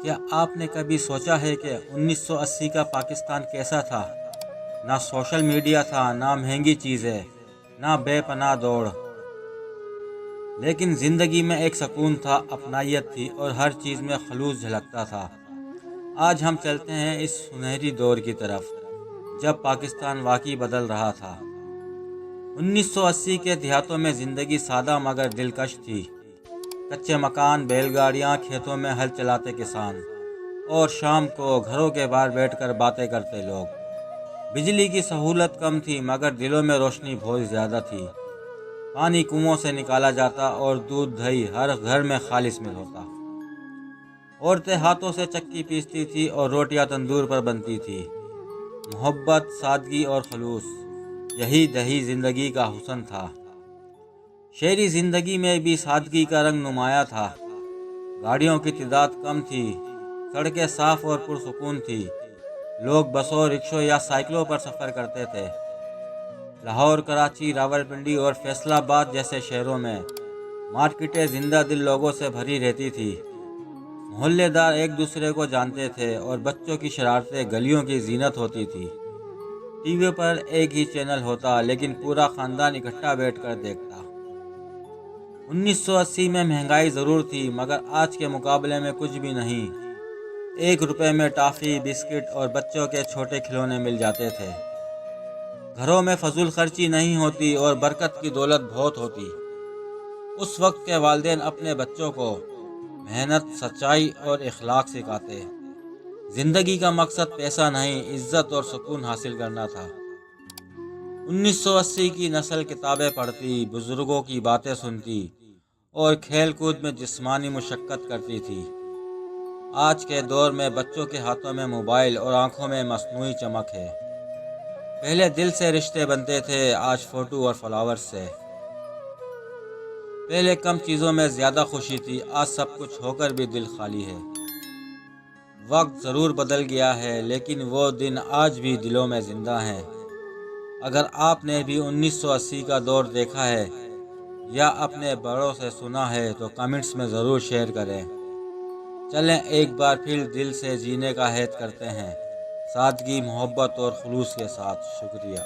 کیا آپ نے کبھی سوچا ہے کہ 1980 کا پاکستان کیسا تھا؟ نہ سوشل میڈیا تھا، نہ مہنگی چیزیں، نہ بے پناہ دوڑ، لیکن زندگی میں ایک سکون تھا، اپنائیت تھی اور ہر چیز میں خلوص جھلکتا تھا۔ آج ہم چلتے ہیں اس سنہری دور کی طرف جب پاکستان واقعی بدل رہا تھا۔ 1980 کے دیہاتوں میں زندگی سادہ مگر دلکش تھی۔ کچے مکان، بیل گاڑیاں، کھیتوں میں ہل چلاتے کسان، اور شام کو گھروں کے باہر بیٹھ کر باتیں کرتے لوگ۔ بجلی کی سہولت کم تھی مگر دلوں میں روشنی بہت زیادہ تھی۔ پانی کنووں سے نکالا جاتا اور دودھ دہی ہر گھر میں خالص مل ہوتا۔ عورتیں ہاتھوں سے چکی پیستی تھی اور روٹیاں تندور پر بنتی تھی۔ محبت، سادگی اور خلوص، یہی دیہی زندگی کا حسن تھا۔ شہری زندگی میں بھی سادگی کا رنگ نمایاں تھا۔ گاڑیوں کی تعداد کم تھی، سڑکیں صاف اور پرسکون تھی۔ لوگ بسوں، رکشوں یا سائیکلوں پر سفر کرتے تھے۔ لاہور، کراچی، راولپنڈی اور فیصل آباد جیسے شہروں میں مارکیٹیں زندہ دل لوگوں سے بھری رہتی تھی۔ محلے دار ایک دوسرے کو جانتے تھے اور بچوں کی شرارتیں گلیوں کی زینت ہوتی تھی۔ ٹی وی پر ایک ہی چینل ہوتا لیکن پورا خاندان اکٹھا بیٹھ کر دیکھتا۔ 1980 میں مہنگائی ضرور تھی مگر آج کے مقابلے میں کچھ بھی نہیں۔ 1 روپے میں ٹافی، بسکٹ اور بچوں کے چھوٹے کھلونے مل جاتے تھے۔ گھروں میں فضول خرچی نہیں ہوتی اور برکت کی دولت بہت ہوتی۔ اس وقت کے والدین اپنے بچوں کو محنت، سچائی اور اخلاق سکھاتے۔ زندگی کا مقصد پیسہ نہیں، عزت اور سکون حاصل کرنا تھا۔ 1980 کی نسل کتابیں پڑھتی، بزرگوں کی باتیں سنتی اور کھیل کود میں جسمانی مشقت کرتی تھی۔ آج کے دور میں بچوں کے ہاتھوں میں موبائل اور آنکھوں میں مصنوعی چمک ہے۔ پہلے دل سے رشتے بنتے تھے، آج فوٹو اور فلاورز سے۔ پہلے کم چیزوں میں زیادہ خوشی تھی، آج سب کچھ ہو کر بھی دل خالی ہے۔ وقت ضرور بدل گیا ہے لیکن وہ دن آج بھی دلوں میں زندہ ہیں۔ اگر آپ نے بھی 1980 کا دور دیکھا ہے یا اپنے بڑوں سے سنا ہے تو کمنٹس میں ضرور شیئر کریں۔ چلیں ایک بار پھر دل سے جینے کا عہد کرتے ہیں، سادگی، محبت اور خلوص کے ساتھ۔ شکریہ۔